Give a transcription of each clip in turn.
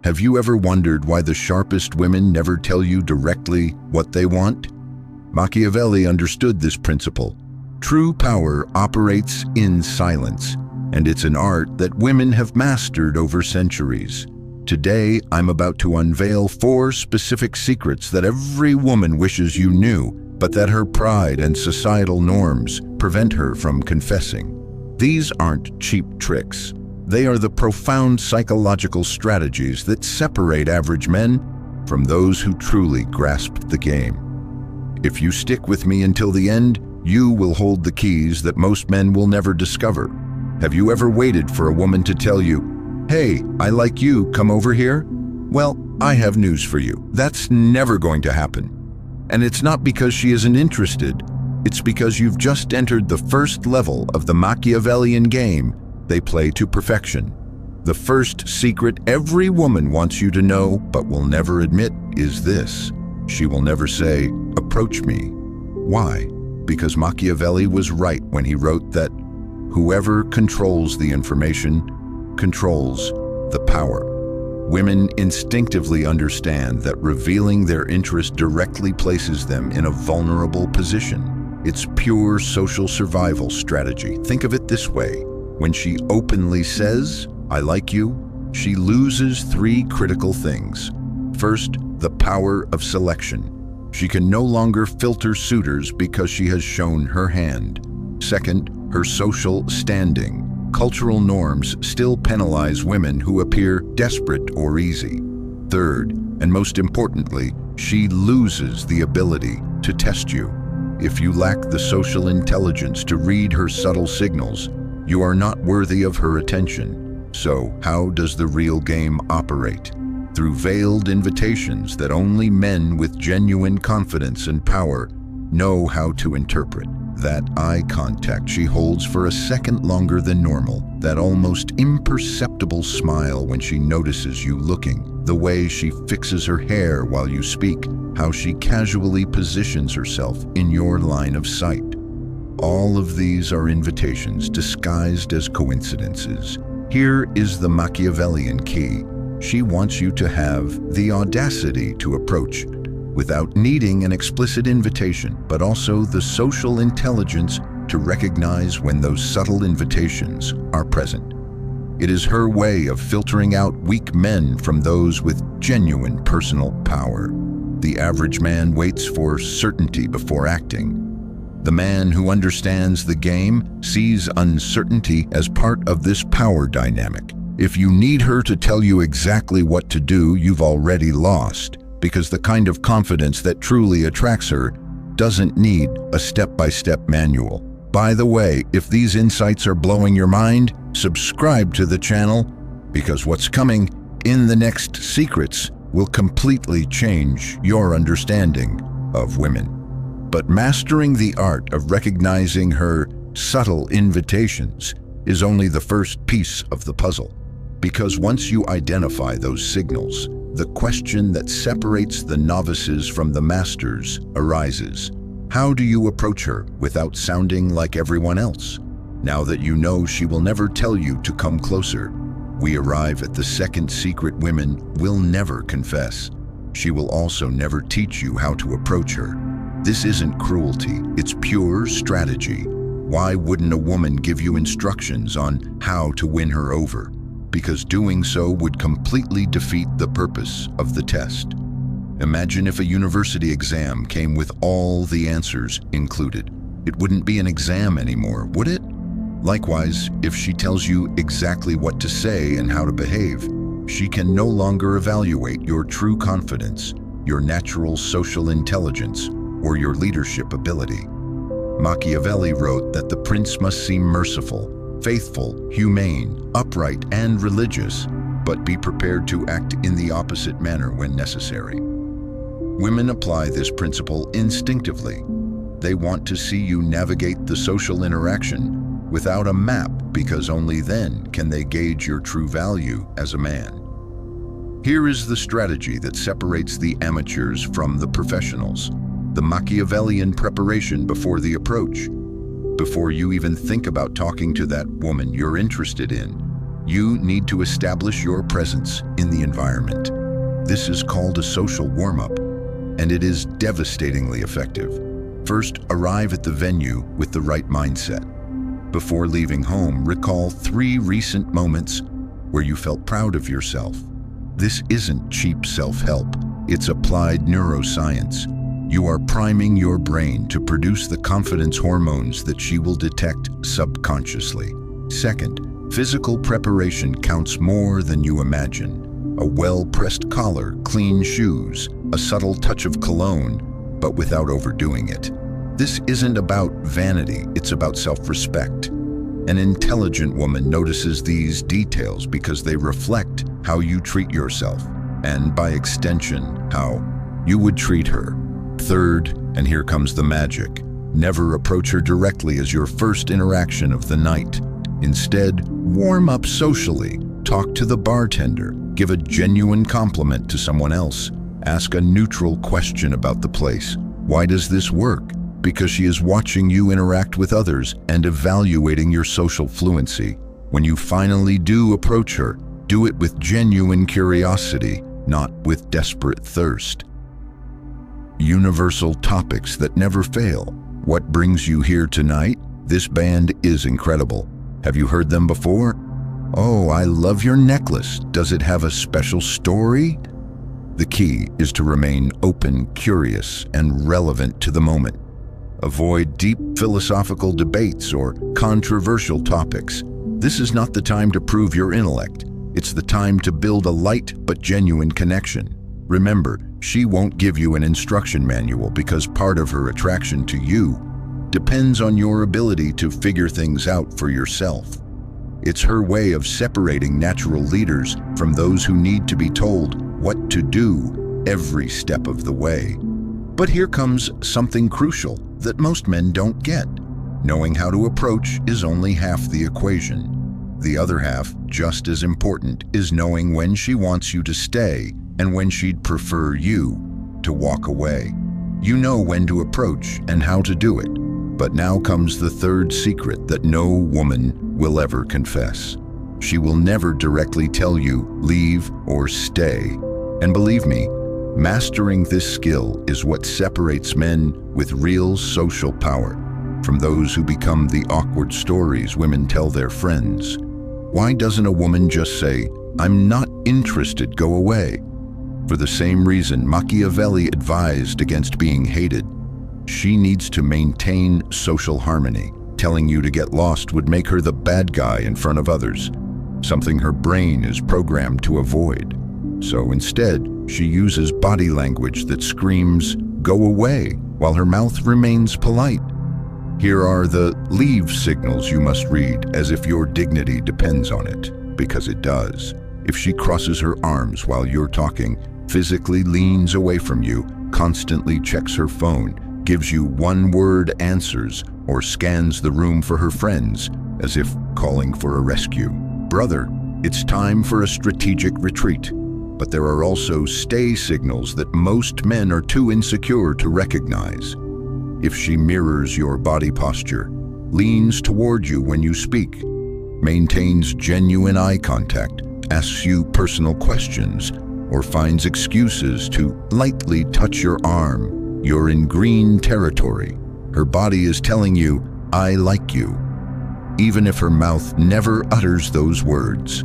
Have you ever wondered why the sharpest women never tell you directly what they want? Machiavelli understood this principle. True power operates in silence, and it's an art that women have mastered over centuries. Today, I'm about to unveil 4 specific secrets that every woman wishes you knew, but that her pride and societal norms prevent her from confessing. These aren't cheap tricks. They are the profound psychological strategies that separate average men from those who truly grasp the game. If you stick with me until the end, you will hold the keys that most men will never discover. Have you ever waited for a woman to tell you, "Hey, I like you, come over here"? Well, I have news for you. That's never going to happen. And it's not because she isn't interested. It's because you've just entered the first level of the Machiavellian game they play to perfection. The first secret every woman wants you to know but will never admit is this. She will never say, "Approach me." Why? Because Machiavelli was right when he wrote that whoever controls the information controls the power. Women instinctively understand that revealing their interest directly places them in a vulnerable position. It's pure social survival strategy. Think of it this way. When she openly says, "I like you," she loses 3 critical things. First, the power of selection. She can no longer filter suitors because she has shown her hand. Second, her social standing. Cultural norms still penalize women who appear desperate or easy. Third, and most importantly, she loses the ability to test you. If you lack the social intelligence to read her subtle signals, you are not worthy of her attention. So, how does the real game operate? Through veiled invitations that only men with genuine confidence and power know how to interpret. That eye contact she holds for a second longer than normal, that almost imperceptible smile when she notices you looking, the way she fixes her hair while you speak, how she casually positions herself in your line of sight. All of these are invitations disguised as coincidences. Here is the Machiavellian key. She wants you to have the audacity to approach without needing an explicit invitation, but also the social intelligence to recognize when those subtle invitations are present. It is her way of filtering out weak men from those with genuine personal power. The average man waits for certainty before acting. The man who understands the game sees uncertainty as part of this power dynamic. If you need her to tell you exactly what to do, you've already lost, because the kind of confidence that truly attracts her doesn't need a step-by-step manual. By the way, if these insights are blowing your mind, subscribe to the channel, because what's coming in the next secrets will completely change your understanding of women. But mastering the art of recognizing her subtle invitations is only the first piece of the puzzle. Because once you identify those signals, the question that separates the novices from the masters arises. How do you approach her without sounding like everyone else? Now that you know she will never tell you to come closer, we arrive at the second secret women will never confess. She will also never teach you how to approach her. This isn't cruelty, it's pure strategy. Why wouldn't a woman give you instructions on how to win her over? Because doing so would completely defeat the purpose of the test. Imagine if a university exam came with all the answers included. It wouldn't be an exam anymore, would it? Likewise, if she tells you exactly what to say and how to behave, she can no longer evaluate your true confidence, your natural social intelligence, or your leadership ability. Machiavelli wrote that the prince must seem merciful, faithful, humane, upright, and religious, but be prepared to act in the opposite manner when necessary. Women apply this principle instinctively. They want to see you navigate the social interaction without a map, because only then can they gauge your true value as a man. Here is the strategy that separates the amateurs from the professionals. The Machiavellian preparation before the approach. Before you even think about talking to that woman you're interested in, You need to establish your presence in the environment. This is called a social warm-up, and it is devastatingly effective. First, arrive at the venue with the right mindset. Before leaving home, recall 3 recent moments where you felt proud of yourself. This isn't cheap self-help, it's applied neuroscience. You are priming your brain to produce the confidence hormones that she will detect subconsciously. Second, physical preparation counts more than you imagine. A well-pressed collar, clean shoes, a subtle touch of cologne, but without overdoing it. This isn't about vanity, it's about self-respect. An intelligent woman notices these details because they reflect how you treat yourself, and by extension, how you would treat her. Third, and here comes the magic, never approach her directly as your first interaction of the night. Instead, warm up socially, talk to the bartender, give a genuine compliment to someone else, ask a neutral question about the place. Why does this work? Because she is watching you interact with others and evaluating your social fluency. When you finally do approach her, do it with genuine curiosity, not with desperate thirst. Universal topics that never fail. What brings you here tonight? This band is incredible. Have you heard them before? Oh, I love your necklace. Does it have a special story? The key is to remain open, curious, and relevant to the moment. Avoid deep philosophical debates or controversial topics. This is not the time to prove your intellect. It's the time to build a light but genuine connection. Remember, she won't give you an instruction manual because part of her attraction to you depends on your ability to figure things out for yourself. It's her way of separating natural leaders from those who need to be told what to do every step of the way. But here comes something crucial that most men don't get. Knowing how to approach is only half the equation. The other half, just as important, is knowing when she wants you to stay and when she'd prefer you to walk away. You know when to approach and how to do it. But now comes the third secret that no woman will ever confess. She will never directly tell you leave or stay. And believe me, mastering this skill is what separates men with real social power from those who become the awkward stories women tell their friends. Why doesn't a woman just say, "I'm not interested, go away"? For the same reason Machiavelli advised against being hated. She needs to maintain social harmony. Telling you to get lost would make her the bad guy in front of others, something her brain is programmed to avoid. So instead, she uses body language that screams, "Go away," while her mouth remains polite. Here are the leave signals you must read as if your dignity depends on it, because it does. If she crosses her arms while you're talking, physically leans away from you, constantly checks her phone, gives you one-word answers, or scans the room for her friends, as if calling for a rescue. Brother, it's time for a strategic retreat. But there are also stay signals that most men are too insecure to recognize. If she mirrors your body posture, leans toward you when you speak, maintains genuine eye contact, asks you personal questions, or finds excuses to lightly touch your arm, you're in green territory. Her body is telling you, "I like you," even if her mouth never utters those words.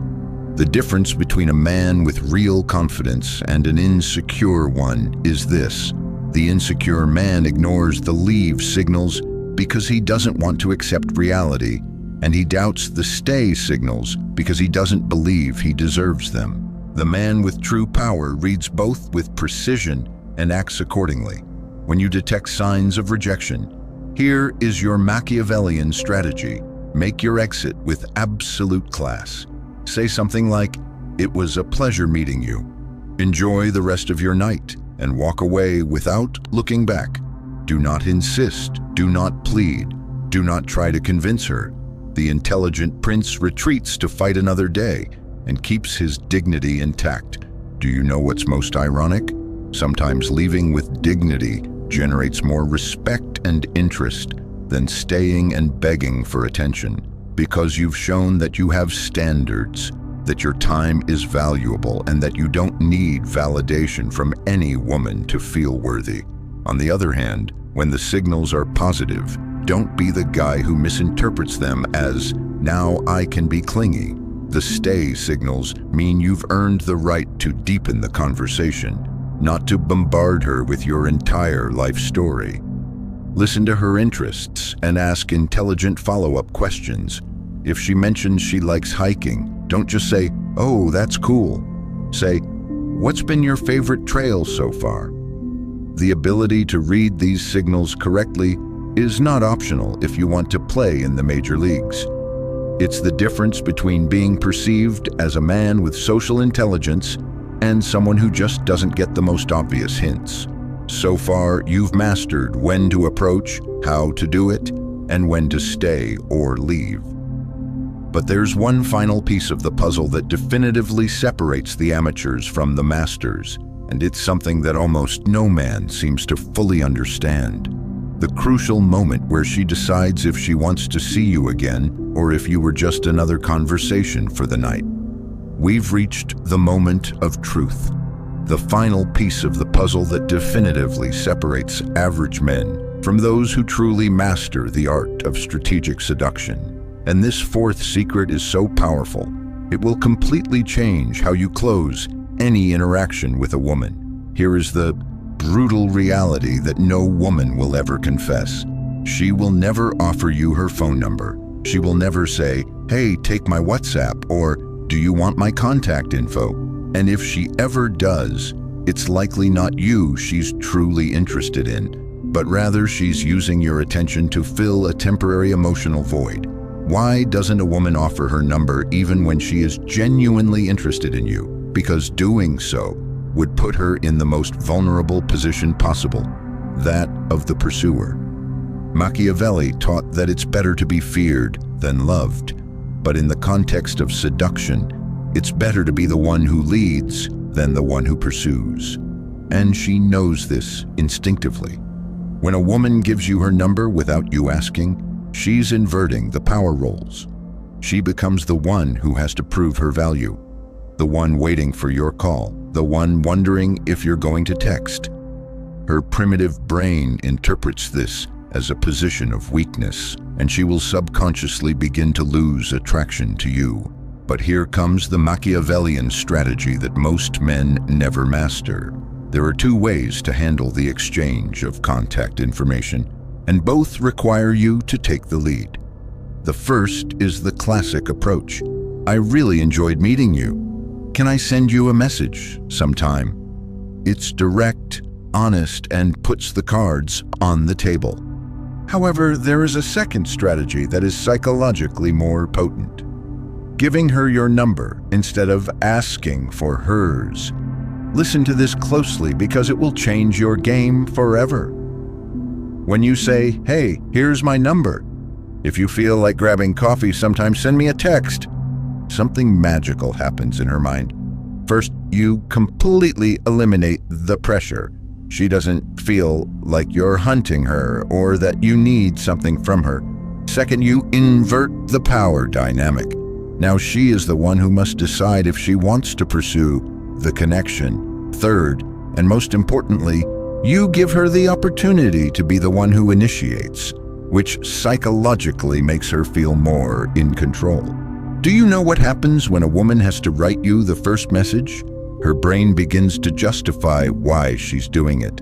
The difference between a man with real confidence and an insecure one is this. The insecure man ignores the leave signals because he doesn't want to accept reality, and he doubts the stay signals because he doesn't believe he deserves them. The man with true power reads both with precision and acts accordingly. When you detect signs of rejection, here is your Machiavellian strategy. Make your exit with absolute class. Say something like, "It was a pleasure meeting you. Enjoy the rest of your night," and walk away without looking back. Do not insist, do not plead, do not try to convince her. The intelligent prince retreats to fight another day and keeps his dignity intact. Do you know what's most ironic? Sometimes leaving with dignity generates more respect and interest than staying and begging for attention. Because you've shown that you have standards, that your time is valuable, and that you don't need validation from any woman to feel worthy. On the other hand, when the signals are positive, don't be the guy who misinterprets them as, "Now I can be clingy." The stay signals mean you've earned the right to deepen the conversation, not to bombard her with your entire life story. Listen to her interests and ask intelligent follow-up questions. If she mentions she likes hiking, don't just say, "Oh, that's cool." Say, "What's been your favorite trail so far?" The ability to read these signals correctly is not optional if you want to play in the major leagues. It's the difference between being perceived as a man with social intelligence and someone who just doesn't get the most obvious hints. So far, you've mastered when to approach, how to do it, and when to stay or leave. But there's one final piece of the puzzle that definitively separates the amateurs from the masters, and it's something that almost no man seems to fully understand. The crucial moment where she decides if she wants to see you again or if you were just another conversation for the night. We've reached the moment of truth, the final piece of the puzzle that definitively separates average men from those who truly master the art of strategic seduction. And this fourth secret is so powerful, it will completely change how you close any interaction with a woman. Here is the brutal reality that no woman will ever confess. She will never offer you her phone number. She will never say, "Hey, take my WhatsApp," or "Do you want my contact info?" And if she ever does, it's likely not you she's truly interested in, but rather she's using your attention to fill a temporary emotional void. Why doesn't a woman offer her number even when she is genuinely interested in you? Because doing so would put her in the most vulnerable position possible, that of the pursuer. Machiavelli taught that it's better to be feared than loved, but in the context of seduction, it's better to be the one who leads than the one who pursues. And she knows this instinctively. When a woman gives you her number without you asking, she's inverting the power roles. She becomes the one who has to prove her value, the one waiting for your call, the one wondering if you're going to text. Her primitive brain interprets this as a position of weakness, and she will subconsciously begin to lose attraction to you. But here comes the Machiavellian strategy that most men never master. There are two ways to handle the exchange of contact information, and both require you to take the lead. The first is the classic approach. "I really enjoyed meeting you. Can I send you a message sometime?" It's direct, honest, and puts the cards on the table. However, there is a second strategy that is psychologically more potent. Giving her your number instead of asking for hers. Listen to this closely because it will change your game forever. When you say, "Hey, here's my number. If you feel like grabbing coffee sometime, send me a text," something magical happens in her mind. First, you completely eliminate the pressure. She doesn't feel like you're hunting her or that you need something from her. Second, you invert the power dynamic. Now she is the one who must decide if she wants to pursue the connection. Third, and most importantly, you give her the opportunity to be the one who initiates, which psychologically makes her feel more in control. Do you know what happens when a woman has to write you the first message? Her brain begins to justify why she's doing it.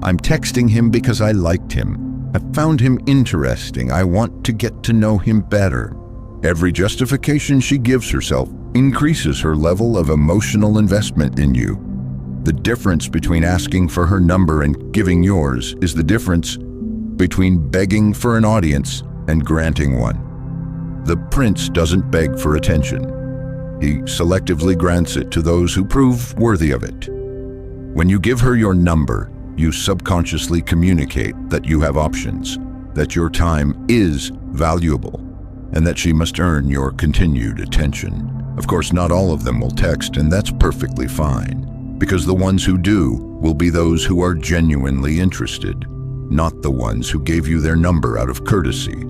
"I'm texting him because I liked him. I found him interesting. I want to get to know him better." Every justification she gives herself increases her level of emotional investment in you. The difference between asking for her number and giving yours is the difference between begging for an audience and granting one. The prince doesn't beg for attention. He selectively grants it to those who prove worthy of it. When you give her your number, you subconsciously communicate that you have options, that your time is valuable, and that she must earn your continued attention. Of course, not all of them will text, and that's perfectly fine, because the ones who do will be those who are genuinely interested, not the ones who gave you their number out of courtesy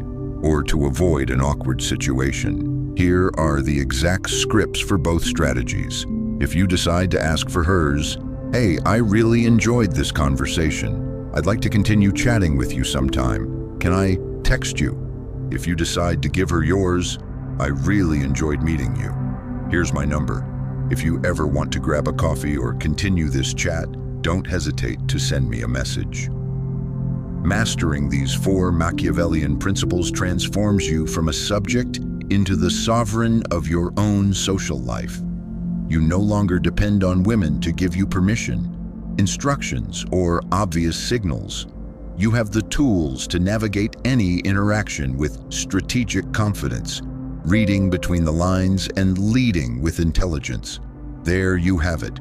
or to avoid an awkward situation. Here are the exact scripts for both strategies. If you decide to ask for hers, "Hey, I really enjoyed this conversation. I'd like to continue chatting with you sometime. Can I text you?" If you decide to give her yours, "I really enjoyed meeting you. Here's my number. If you ever want to grab a coffee or continue this chat, don't hesitate to send me a message." Mastering these 4 Machiavellian principles transforms you from a subject into the sovereign of your own social life. You no longer depend on women to give you permission, instructions, or obvious signals. You have the tools to navigate any interaction with strategic confidence, reading between the lines and leading with intelligence. There you have it,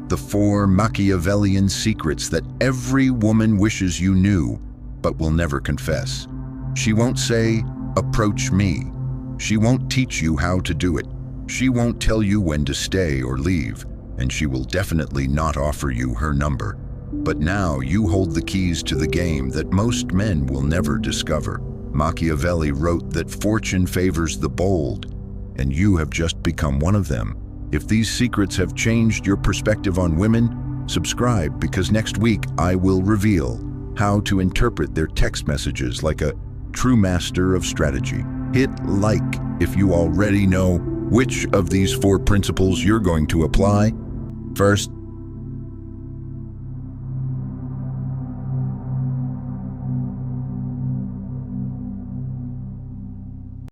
the 4 Machiavellian secrets that every woman wishes you knew, but will never confess. She won't say, "Approach me." She won't teach you how to do it. She won't tell you when to stay or leave, and she will definitely not offer you her number. But now you hold the keys to the game that most men will never discover. Machiavelli wrote that fortune favors the bold, and you have just become one of them. If these secrets have changed your perspective on women, subscribe, because next week I will reveal how to interpret their text messages like a true master of strategy. Hit like if you already know which of these 4 principles you're going to apply. First,